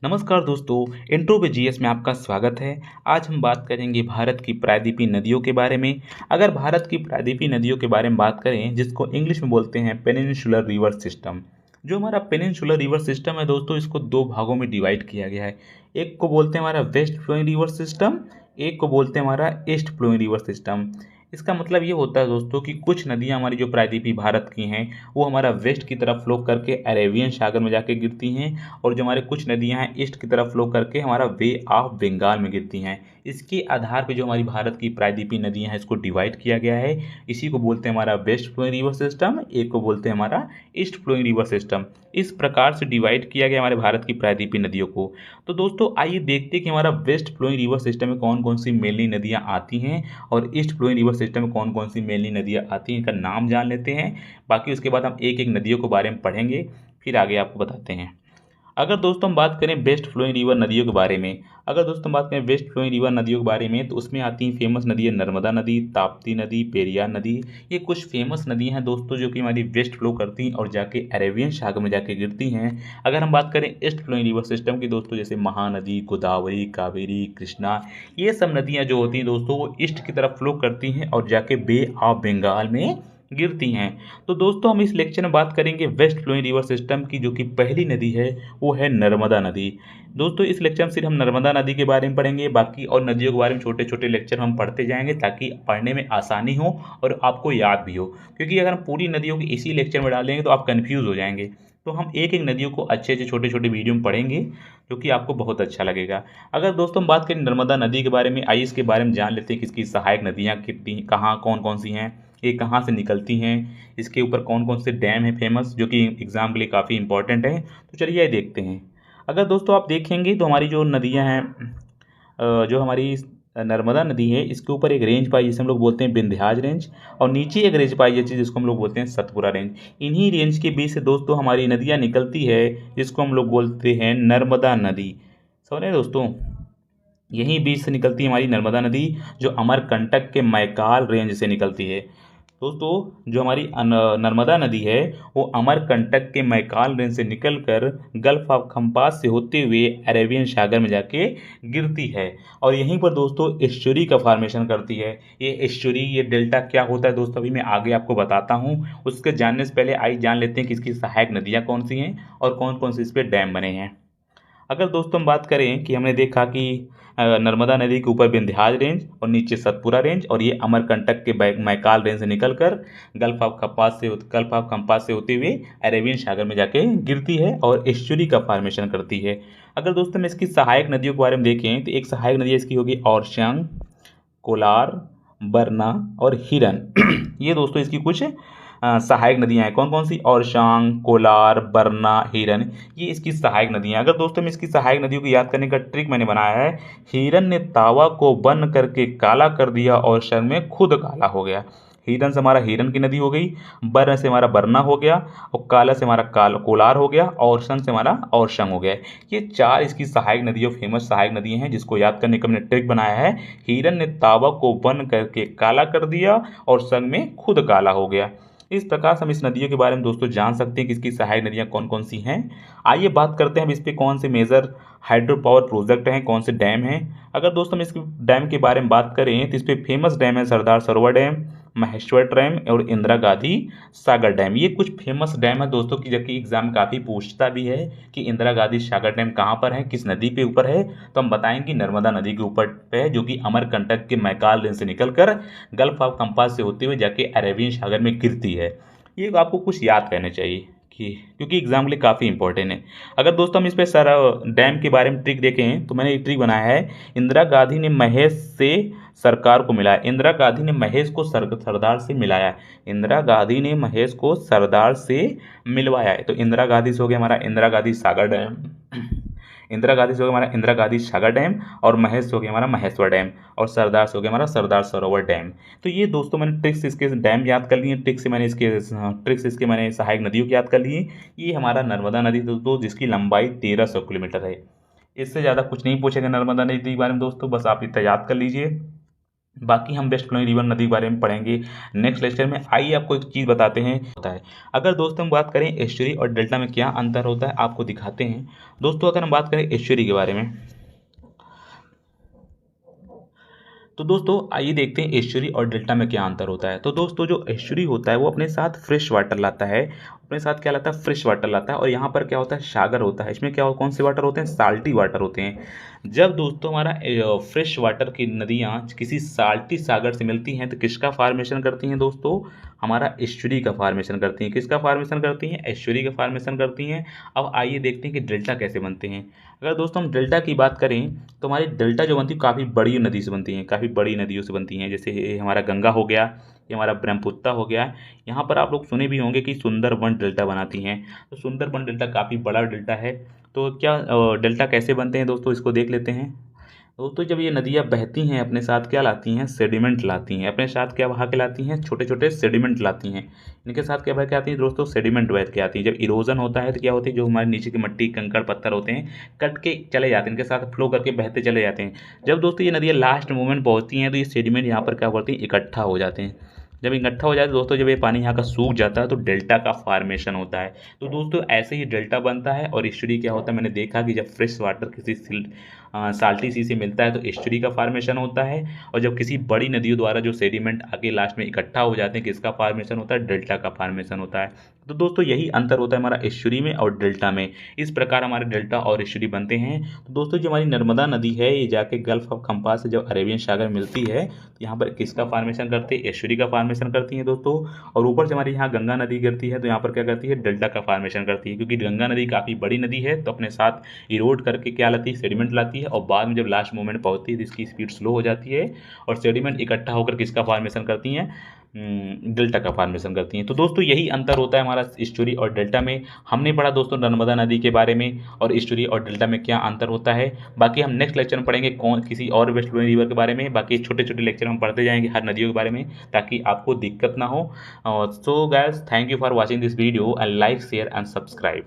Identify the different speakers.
Speaker 1: नमस्कार दोस्तों। इंट्रो पे जीएस में आपका स्वागत है। आज हम बात करेंगे भारत की प्रायद्वीपीय नदियों के बारे में। अगर भारत की प्रायद्वीपीय नदियों के बारे में बात करें, जिसको इंग्लिश में बोलते हैं पेनिनसुलर रिवर सिस्टम। जो हमारा पेनिनसुलर रिवर सिस्टम है दोस्तों, इसको दो भागों में डिवाइड किया गया है। एक को बोलते हैं हमारा वेस्ट फ्लोइंग रिवर सिस्टम, एक को बोलते हैं हमारा ईस्ट फ्लोइंग रिवर सिस्टम। इसका मतलब ये होता है दोस्तों कि कुछ नदियाँ हमारी जो प्रायद्वीपीय भारत की हैं, वो हमारा वेस्ट की तरफ फ्लो करके अरेबियन सागर में जाके गिरती हैं, और जो हमारे कुछ नदियां हैं ईस्ट की तरफ फ्लो करके हमारा वे ऑफ बंगाल में गिरती हैं। इसके आधार पे जो हमारी भारत की प्रायद्वीपीय नदियां हैं, इसको डिवाइड किया गया है। इसी को बोलते हैं हमारा वेस्ट फ्लोइंग रिवर सिस्टम, एक को बोलते हैं हमारा ईस्ट फ्लोइंग रिवर सिस्टम। इस प्रकार से डिवाइड किया गया हमारे भारत की प्रायद्वीपीय नदियों को। तो दोस्तों आइए देखते हैं कि हमारा वेस्ट फ्लोइंग रिवर सिस्टम में कौन कौन सी मेनली नदियाँ आती हैं, और ईस्ट फ्लोइंग रिवर सिस्टम में कौन कौन सी मेनली नदियाँ आती हैं, इनका नाम जान लेते हैं। बाकी उसके बाद हम एक एक नदियों के बारे में पढ़ेंगे, फिर आगे आपको बताते हैं। अगर दोस्तों हम बात करें वेस्ट फ्लोइंग रिवर नदियों के बारे में, अगर दोस्तों हम बात करें वेस्ट फ्लोइंग रिवर नदियों के बारे में, तो उसमें आती हैं फेमस नदी है नर्मदा नदी, ताप्ती नदी, पेरियार नदी। ये कुछ फेमस नदियां हैं दोस्तों, जो कि हमारी वेस्ट फ्लो करती हैं और जाके अरेबियन सागर में जाके गिरती हैं। अगर हम बात करें ईस्ट फ्लोइंग रिवर सिस्टम की दोस्तों, जैसे महानदी, गोदावरी, कावेरी, कृष्णा, ये सब नदियाँ जो होती हैं दोस्तों, वो ईस्ट की तरफ फ्लो करती हैं और जाके बे ऑफ बंगाल में गिरती हैं। तो दोस्तों हम इस लेक्चर में बात करेंगे वेस्ट फ्लोइंग रिवर सिस्टम की, जो कि पहली नदी है वो है नर्मदा नदी। दोस्तों इस लेक्चर में सिर्फ हम नर्मदा नदी के बारे में पढ़ेंगे, बाकी और नदियों के बारे में छोटे छोटे लेक्चर हम पढ़ते जाएंगे, ताकि पढ़ने में आसानी हो और आपको याद भी हो। क्योंकि अगर हम पूरी नदियों की इसी लेक्चर में डालेंगे तो आप कन्फ्यूज़ हो जाएंगे। तो हम एक एक नदियों को अच्छे से छोटे छोटे वीडियो में पढ़ेंगे, जो कि आपको बहुत अच्छा लगेगा। अगर दोस्तों हम बात करें नर्मदा नदी के बारे में, आइए इसके बारे में जान लेते हैं कि इसकी सहायक नदियाँ कितनी कहाँ कौन कौन सी हैं, ये कहाँ से निकलती हैं, इसके ऊपर कौन कौन से डैम है फेमस, जो कि एग्ज़ाम के लिए काफ़ी इंपॉर्टेंट है। तो चलिए ये देखते हैं। अगर दोस्तों आप देखेंगे तो हमारी जो नदियाँ हैं, जो हमारी नर्मदा नदी है, इसके ऊपर एक रेंज पाई जिसे हम लोग बोलते हैं विंध्याज रेंज, और नीचे एक रेंज पाई जाती है जिसको हम लोग बोलते हैं सतपुरा रेंज। इन्हीं रेंज के बीच से दोस्तों हमारी नदियाँ निकलती है, जिसको हम लोग बोलते हैं नर्मदा नदी। समझ रहे हैं दोस्तों, यहीं बीच से निकलती है हमारी नर्मदा नदी, जो अमरकंटक के मैकाल रेंज से निकलती है। दोस्तों जो हमारी नर्मदा नदी है, वो अमरकंटक के मैकाल रेंज से निकलकर गल्फ ऑफ खम्पास से होते हुए अरेबियन सागर में जाके गिरती है, और यहीं पर दोस्तों एस्चुरी का फॉर्मेशन करती है। ये एस्चुरी, ये डेल्टा क्या होता है दोस्तों, अभी मैं आगे आपको बताता हूँ। उसके जानने से पहले आइए जान लेते हैं कि इसकी सहायक नदियाँ कौन सी हैं और कौन कौन से इस पर डैम बने हैं। अगर दोस्तों हम बात करें कि हमने देखा कि नर्मदा नदी के ऊपर विंध्याज रेंज और नीचे सतपुरा रेंज, और ये अमरकंटक के मैकाल रेंज से निकलकर गल्फ ऑफ खम्पास से होते हुए अरेबियन सागर में जाके गिरती है और एस्चुरी का फॉर्मेशन करती है। अगर दोस्तों हम इसकी सहायक नदियों के बारे में देखें, तो एक सहायक नदी इसकी होगी औरशंग, कोलार, बरना और हिरन। ये दोस्तों इसकी कुछ सहायक नदियाँ हैं। कौन कौन सी? औरशांग, कोलार, बरना, हिरन, ये इसकी सहायक नदियाँ हैं। अगर दोस्तों में इसकी सहायक नदियों को याद करने का ट्रिक मैंने बनाया है। हिरन ने तावा को बंद करके काला कर दिया और शर्म में खुद काला हो गया। हिरन से हमारा हिरन की नदी हो गई, बर्न से हमारा बरना हो गया, और काला से हमारा कोलार हो गया, और संग से हमारा औरशंग हो गया। ये चार इसकी सहायक नदियों, फेमस सहायक नदियाँ हैं, जिसको याद करने का मैंने ट्रिक बनाया है। हिरन ने तावा को बंद करके काला कर दिया और संग में खुद काला हो गया। इस प्रकार से हम इस नदियों के बारे में दोस्तों जान सकते हैं कि इसकी सहायक नदियाँ कौन कौन सी हैं। आइए बात करते हैं हम इस पे कौन से मेजर हाइड्रो पावर प्रोजेक्ट हैं, कौन से डैम हैं। अगर दोस्तों हम इस डैम के बारे में बात करें, तो इस पे फेमस डैम है सरदार सरोवर डैम, महेश्वर डैम और इंदिरा गांधी सागर डैम। ये कुछ फेमस डैम है दोस्तों की, जबकि एग्जाम काफ़ी पूछता भी है कि इंदिरा गांधी सागर डैम कहाँ पर है, किस नदी पे ऊपर है। तो हम बताएंगे नर्मदा नदी के ऊपर पे है, जो कि अमरकंटक के मैकाल रेंज से निकलकर गल्फ ऑफ कंपास से होते हुए जाके अरेबियन सागर में गिरती है। ये आपको कुछ याद करने चाहिए कि, क्योंकि एग्जाम के लिए काफ़ी इंपॉर्टेंट है। अगर दोस्तों हम इस पे सर डैम के बारे में ट्रिक देखें, तो मैंने एक ट्रिक बनाया है। इंदिरा गांधी ने महेश से सरकार को मिलाया, इंदिरा गांधी ने महेश को सरदार से मिलाया, इंदिरा गांधी ने महेश को सरदार से मिलवाया है। तो इंदिरा गांधी से हो गया हमारा इंदिरा गांधी सागर डैम, इंदिरा गांधी से हो गया हमारा इंदिरा गांधी सागर डैम, और महेश से हो गया हमारा महेश्वर डैम, और सरदार से हो गया हमारा सरदार सरोवर डैम। तो ये दोस्तों मैंने ट्रिक्स इसके डैम याद कर लिए, ट्रिक्स इसके मैंने सहायक नदियों की याद कर लिए। ये हमारा नर्मदा नदी दोस्तों, जिसकी लंबाई 1300 किलोमीटर है। इससे ज़्यादा कुछ नहीं पूछेगा नर्मदा नदी के बारे में दोस्तों, बस आप इतना याद कर लीजिए। बाकी हम वेस्ट फ्लोइंग रिवर नदी के बारे में पढ़ेंगे नेक्स्ट लेक्चर में। आइए आपको एक चीज़ बताते हैं होता है। अगर दोस्तों हम बात करें एस्चुरी और डेल्टा में क्या अंतर होता है आपको दिखाते हैं। दोस्तों अगर हम बात करें एस्चुरी के बारे में, तो दोस्तों आइए देखते हैं एस्चुरी और डेल्टा में क्या अंतर होता है। तो दोस्तों जो एस्चुरी होता है वो अपने साथ फ्रेश वाटर लाता है, अपने साथ क्या लाता है, फ्रेश वाटर लाता है। और यहाँ पर क्या होता है, सागर होता है। इसमें क्या कौन से वाटर होते हैं, साल्टी वाटर होते हैं। जब दोस्तों हमारा फ्रेश वाटर की नदियाँ किसी साल्टी सागर से मिलती हैं तो किसका फार्मेशन करती हैं दोस्तों, हमारा एस्चुरी का फार्मेशन करती हैं। किसका फार्मेशन करती हैं, एस्चुरी का फार्मेशन करती हैं। अब आइए देखते हैं कि डेल्टा कैसे बनते हैं। अगर दोस्तों हम डेल्टा की बात करें तो हमारी डेल्टा जो बनती है काफ़ी बड़ी नदी से बनती हैं, काफ़ी बड़ी नदियों से बनती हैं। जैसे ये हमारा गंगा हो गया, ये हमारा ब्रह्मपुत्र हो गया। यहाँ पर आप लोग सुने भी होंगे कि सुंदरबन डेल्टा बनाती हैं। तो सुंदरबन डेल्टा काफ़ी बड़ा डेल्टा है। तो क्या डेल्टा कैसे बनते हैं दोस्तों, इसको देख लेते हैं। दोस्तों जब ये नदियाँ बहती हैं अपने साथ क्या लाती हैं, सेडिमेंट लाती हैं। अपने साथ क्या बहा के लाती हैं, छोटे छोटे सेडिमेंट लाती हैं। इनके साथ क्या बह के आती हैं दोस्तों, सेडिमेंट बह के आती है। जब इरोजन होता है तो क्या होती है, जो हमारे नीचे की मिट्टी कंकड़ पत्थर होते हैं कट के चले जाते हैं, इनके साथ फ्लो करके बहते चले जाते हैं। जब दोस्तों ये नदियाँ लास्ट मोमेंट पहुँचती हैं तो ये सेडिमेंट यहाँ पर क्या करती हैं, इकट्ठा हो जाते हैं। जब इकट्ठा हो जाता है दोस्तों, जब ये पानी यहाँ का सूख जाता है तो डेल्टा का फार्मेशन होता है। तो दोस्तों ऐसे ही डेल्टा बनता है। और एस्चुरी क्या होता है, मैंने देखा कि जब फ्रेश वाटर किसी साल्टी सी से मिलता है तो एस्चुरी का फार्मेशन होता है। और जब किसी बड़ी नदियों द्वारा जो सेडिमेंट आके लास्ट में इकट्ठा हो जाते हैं, किसका फार्मेशन होता है, डेल्टा का फार्मेशन होता है। तो दोस्तों यही अंतर होता है हमारा एस्चुरी में और डेल्टा में। इस प्रकार हमारे डेल्टा और एस्चुरी बनते हैं। तो दोस्तों जो हमारी नर्मदा नदी है ये जाके गल्फ ऑफ खम्पास से जब अरेबियन सागर मिलती है तो यहाँ पर किसका फार्मेशन करती है, एस्चुरी का फार्मेशन करती है दोस्तों। और ऊपर से हमारी यहाँ गंगा नदी गिरती है तो यहाँ पर क्या करती है, डेल्टा का फार्मेशन करती है। क्योंकि गंगा नदी काफ़ी बड़ी नदी है तो अपने साथ इरोड करके क्या लाती है, सेडिमेंट लाती है। और बाद में जब लास्ट मोमेंट पहुँचती है तो इसकी स्पीड स्लो हो जाती है और सेडिमेंट इकट्ठा होकर किसका फार्मेशन करती हैं, डेल्टा का फार्मेशन करती हैं। तो दोस्तों यही अंतर होता है हमारा एस्चुरी और डेल्टा में। हमने पढ़ा दोस्तों नर्मदा नदी के बारे में और एस्चुरी और डेल्टा में क्या अंतर होता है। बाकी हम नेक्स्ट लेक्चर में पढ़ेंगे कौन किसी और वेस्ट फ्लोइंग रिवर के बारे में। बाकी छोटे छोटे लेक्चर हम पढ़ते जाएंगे हर नदियों के बारे में ताकि आपको दिक्कत ना हो। So guys thank you for watching this video and like share and subscribe.